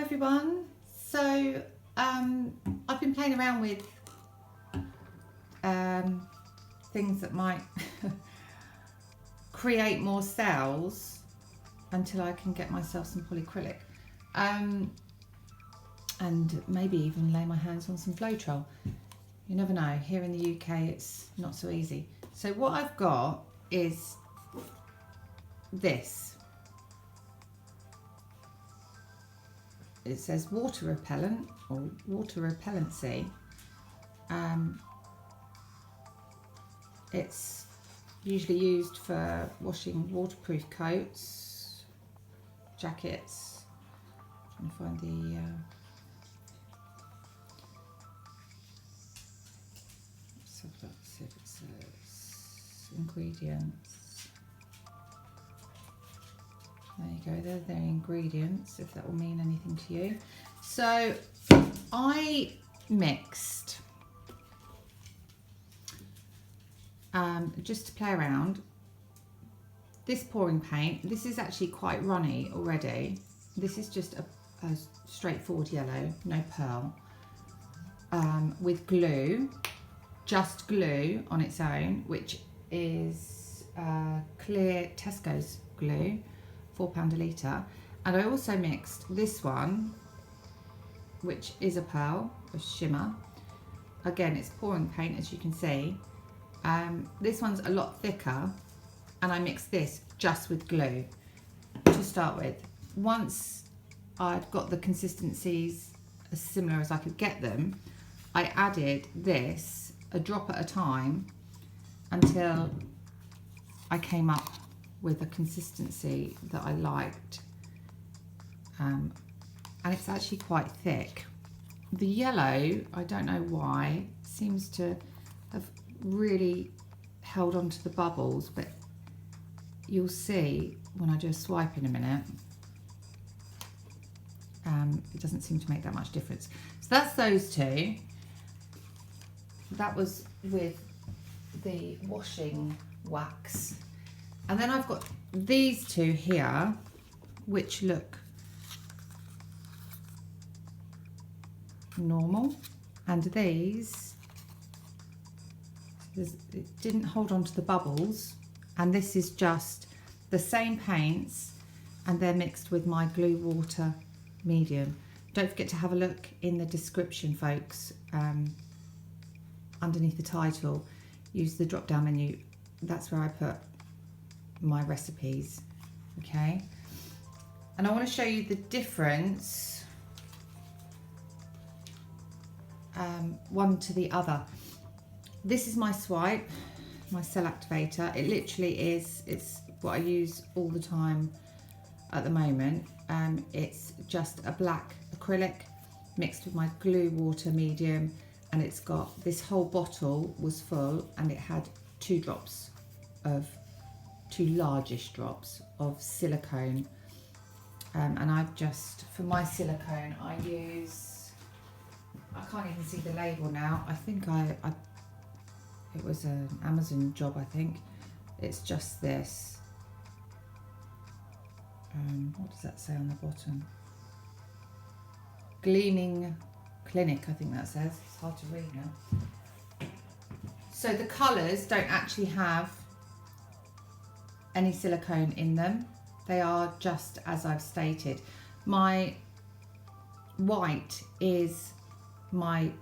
everyone. So I've been playing around with things that might create more cells until I can get myself some polyacrylic and maybe even lay my hands on some Floetrol. You never know, here in the UK it's not so easy. So what I've got is this. It says water repellent or water repellency. It's usually used for washing waterproof coats, jackets. I'm trying to find the let's have a look, see if it says ingredients. There you go, they're their ingredients, if that will mean anything to you. So I mixed, just to play around, this pouring paint. This is actually quite runny already. This is just a straightforward yellow, no pearl, with glue, just glue on its own, which is clear Tesco's glue, £4 a litre. And I also mixed this one, which is a pearl, a shimmer. Again, it's pouring paint, as you can see. This one's a lot thicker, and I mixed this just with glue to start with. Once I'd got the consistencies as similar as I could get them, I added this a drop at a time until I came up with a consistency that I liked, and it's actually quite thick. The yellow, I don't know why, seems to have really held on to the bubbles, but you'll see when I do a swipe in a minute, it doesn't seem to make that much difference. So that's those two. That was with the washing wax. And then I've got these two here, which look normal. And these, it didn't hold on to the bubbles. And this is just the same paints, and they're mixed with my glue water medium. Don't forget to have a look in the description, folks, underneath the title. Use the drop down menu. That's where I put my recipes, okay? And I want to show you the difference one to the other. This is my swipe, my cell activator. It literally is, it's what I use all the time at the moment. It's just a black acrylic mixed with my glue water medium, and it's got, this whole bottle was full, and it had two largish drops of silicone, and I've just, for my silicone, I use, I can't even see the label now. I think it was an Amazon job, I think. It's just this. What does that say on the bottom? Gleaming Clinic, I think that says. It's hard to read now. So the colours don't actually have any silicone in them. They are just as I've stated. My white is my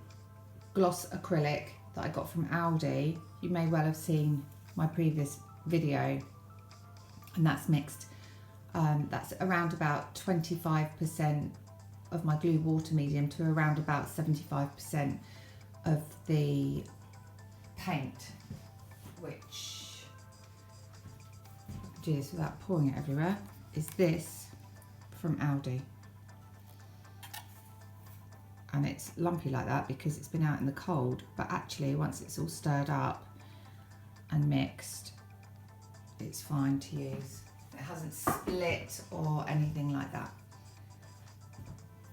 gloss acrylic that I got from Aldi. You may well have seen my previous video, and that's mixed. That's around about 25% of my glue water medium to around about 75% of the paint, which, do this without pouring it everywhere, is this from Aldi. And it's lumpy like that because it's been out in the cold, but actually once it's all stirred up and mixed, it's fine to use. It hasn't split or anything like that.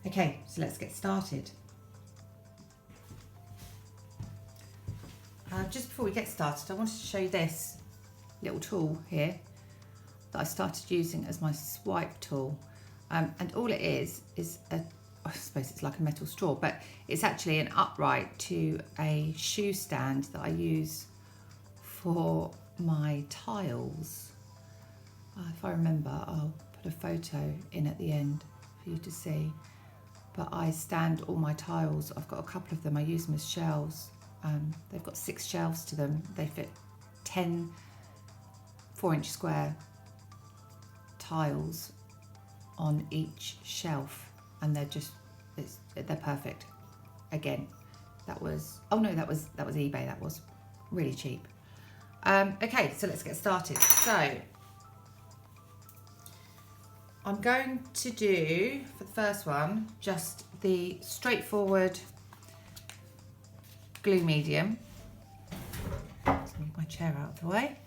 Okay, so let's get started. Just before we get started, I wanted to show you this little tool here that I started using as my swipe tool. And all it is a I suppose it's like a metal straw, but it's actually an upright to a shoe stand that I use for my tiles. If I remember, I'll put a photo in at the end for you to see. But I stand all my tiles. I've got a couple of them. I use them as shelves. They've got 6 shelves to them. They fit 10 4-inch square tiles on each shelf, and they're perfect. Again, that was eBay. That was really cheap. Okay, so let's get started. So I'm going to do, for the first one, just the straightforward glue medium. Let's move my chair out of the way.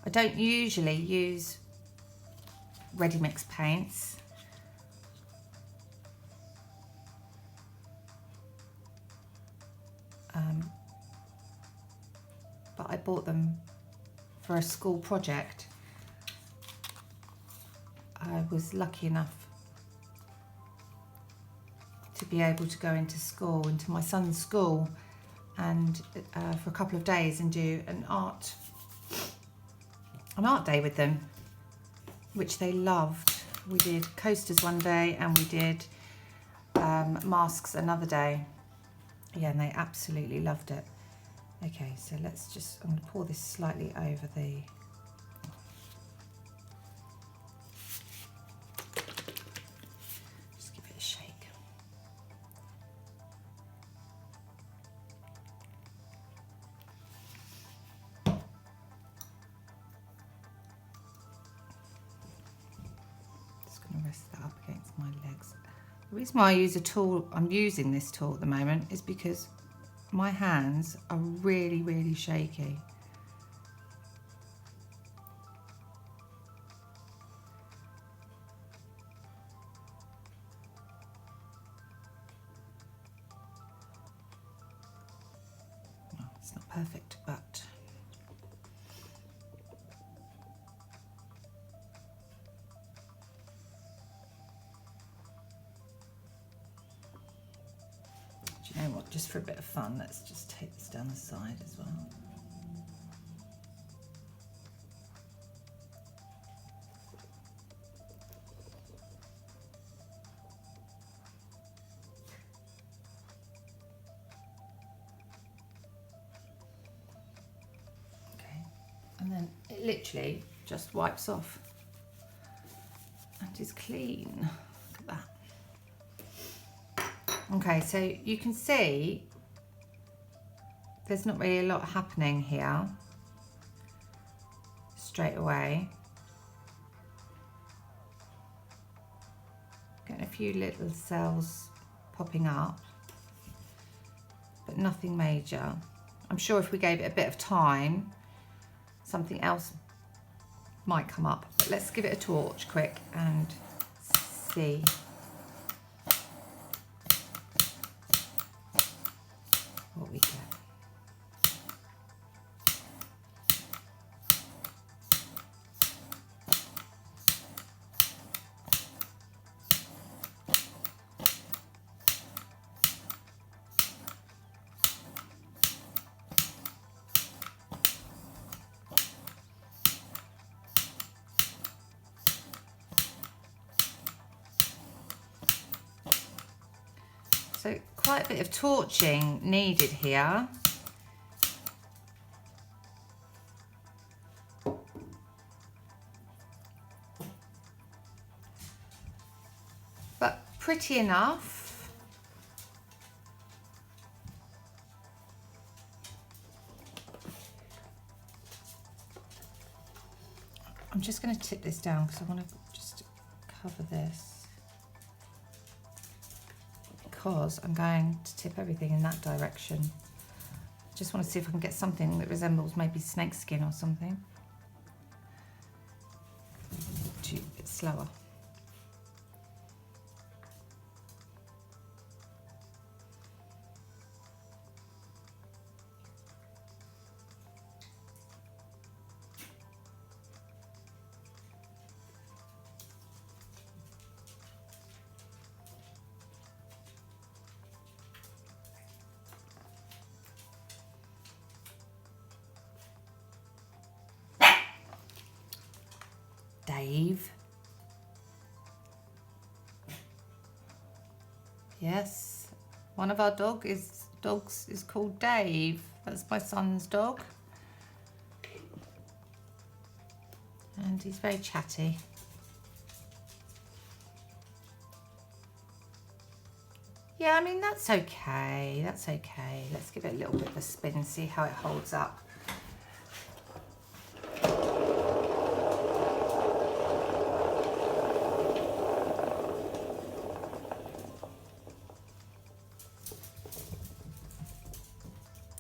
I don't usually use ready mix paints. But I bought them for a school project. I was lucky enough to be able to go into my son's school, and for a couple of days and do an art day with them, which they loved. We did coasters one day and we did masks another day. Yeah, and they absolutely loved it. Okay, so I'm going to pour this slightly over the... Just give it a shake. Just going to rest that up against my legs. The reason why I'm using this tool at the moment is because my hands are really, really shaky. Well, it's not perfect, but do you know what, just for a bit of fun, let's just take this down the side as well. Okay, and then it literally just wipes off and is clean. Look at that. Okay, so you can see there's not really a lot happening here straight away. Getting a few little cells popping up, but nothing major. I'm sure if we gave it a bit of time, something else might come up. But let's give it a torch quick and see. What we get. So quite a bit of torching needed here. But pretty enough. I'm just going to tip this down because I want to just cover this. because I'm going to tip everything in that direction. Just want to see if I can get something that resembles maybe snake skin or something. A bit slower. Dave. Yes, one of our dogs is called Dave. That's my son's dog. And he's very chatty. Yeah, I mean, that's okay. That's okay. Let's give it a little bit of a spin, see how it holds up.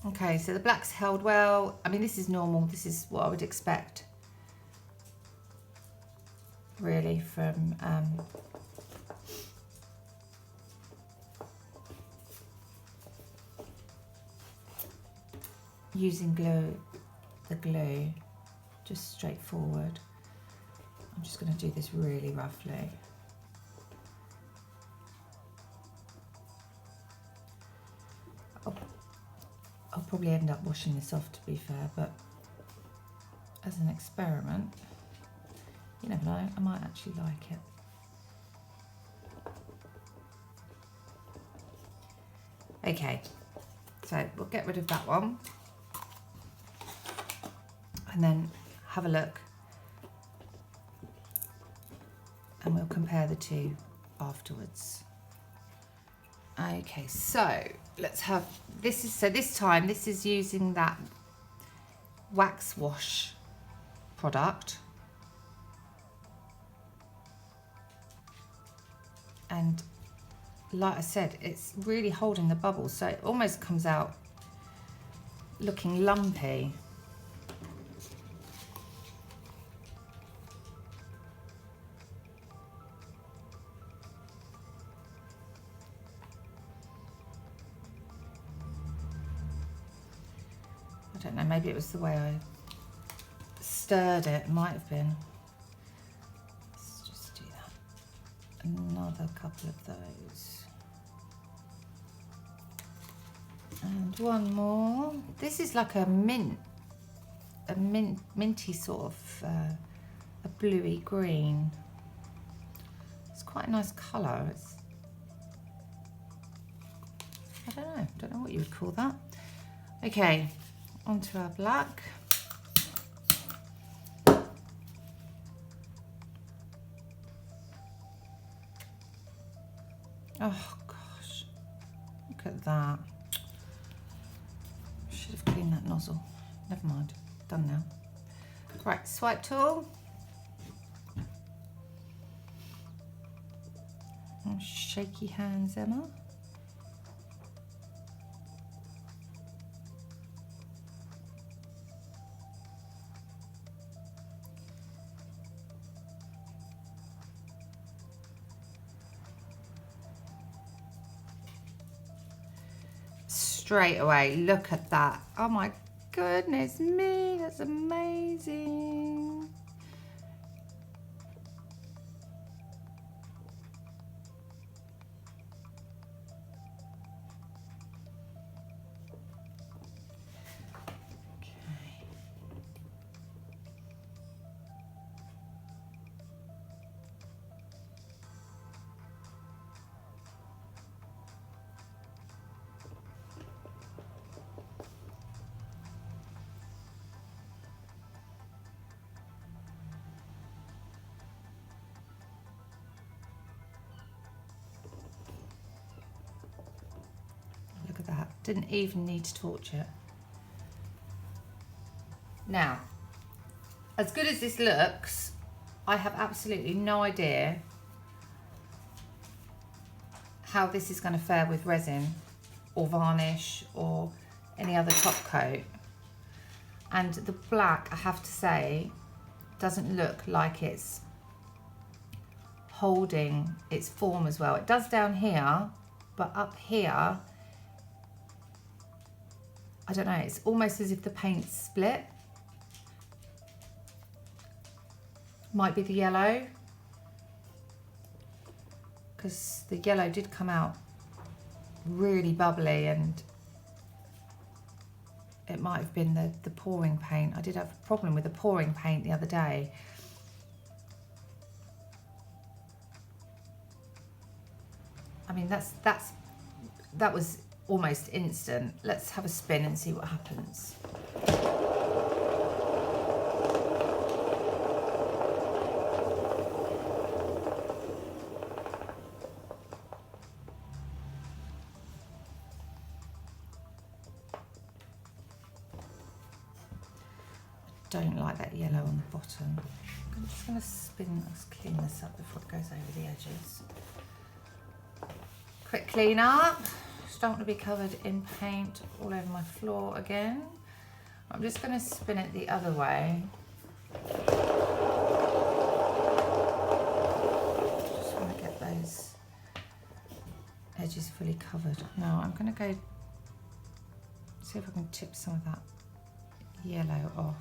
Okay, so the black's held well. I mean, this is normal. This is what I would expect, really, from using the glue, just straightforward. I'm just going to do this really roughly. I'll probably end up washing this off, to be fair, but as an experiment, you never know, I might actually like it. Okay, so we'll get rid of that one and then have a look, and we'll compare the two afterwards. Okay, so let's have this. So this time this is using that wax wash product, and like I said, it's really holding the bubbles, so it almost comes out looking lumpy. I don't know, maybe it was the way I stirred it, might have been. Let's just do that. Another couple of those. And one more. This is like a minty sort of, a bluey green. It's quite a nice colour. It's, I don't know what you would call that. Okay. Onto our black. Oh gosh, look at that. Should have cleaned that nozzle. Never mind, done now. Right, swipe tool. Oh, shaky hands, Emma. Straight away, look at that. Oh my goodness me, that's amazing. Okay. Look at that, didn't even need to torch it. Now, as good as this looks, I have absolutely no idea how this is going to fare with resin or varnish or any other top coat. And the black, I have to say, doesn't look like it's holding its form as well. It does down here, but up here, I don't know, it's almost as if the paint's split. Might be the yellow, because the yellow did come out really bubbly, and it might have been the pouring paint. I did have a problem with the pouring paint the other day. I mean, that was almost instant. Let's have a spin and see what happens. Don't like that yellow on the bottom. I'm just going to spin, let's clean this up before it goes over the edges. Quick clean up. Just don't want to be covered in paint all over my floor again. I'm just going to spin it the other way. Just want to get those edges fully covered. Now I'm going to go see if I can tip some of that yellow off.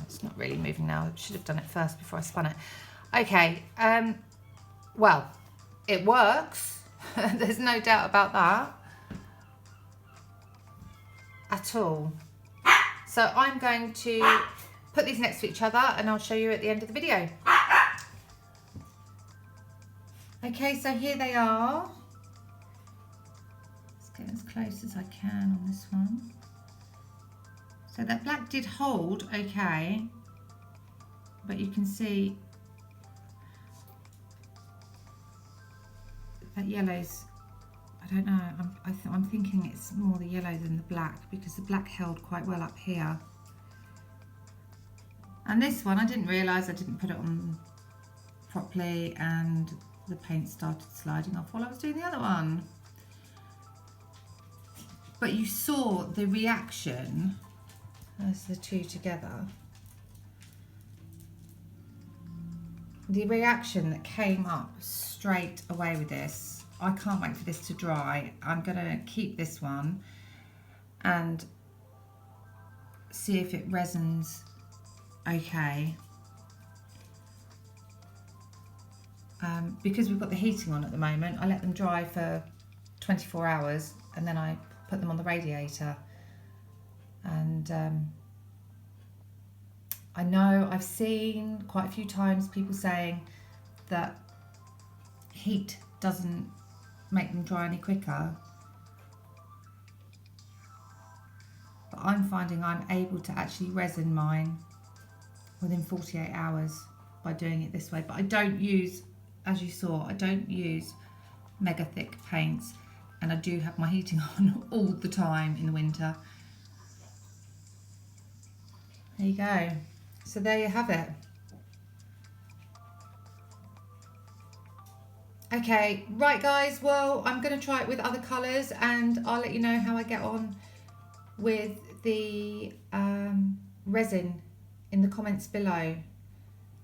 It's not really moving now. I should have done it first before I spun it. Okay, well, it works. There's no doubt about that at all. So I'm going to put these next to each other and I'll show you at the end of the video. Okay, so here they are. Let's get as close as I can on this one. So that black did hold okay, but you can see that yellow's, I don't know, I'm thinking it's more the yellow than the black, because the black held quite well up here. And this one, I didn't realise I didn't put it on properly, and the paint started sliding off while I was doing the other one. But you saw the reaction as the two together. The reaction that came up straight away with this. I can't wait for this to dry. I'm gonna keep this one and see if it resins okay. Because we've got the heating on at the moment, I let them dry for 24 hours and then I put them on the radiator. And I know I've seen quite a few times people saying that heat doesn't make them dry any quicker. But I'm finding I'm able to actually resin mine within 48 hours by doing it this way. But I don't use, as you saw, I don't use mega thick paints, and I do have my heating on all the time in the winter. There you go. So there you have it. Okay, right guys, well, I'm going to try it with other colours and I'll let you know how I get on with the resin in the comments below.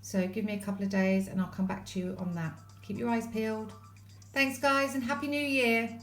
So give me a couple of days and I'll come back to you on that. Keep your eyes peeled. Thanks guys, and Happy New Year.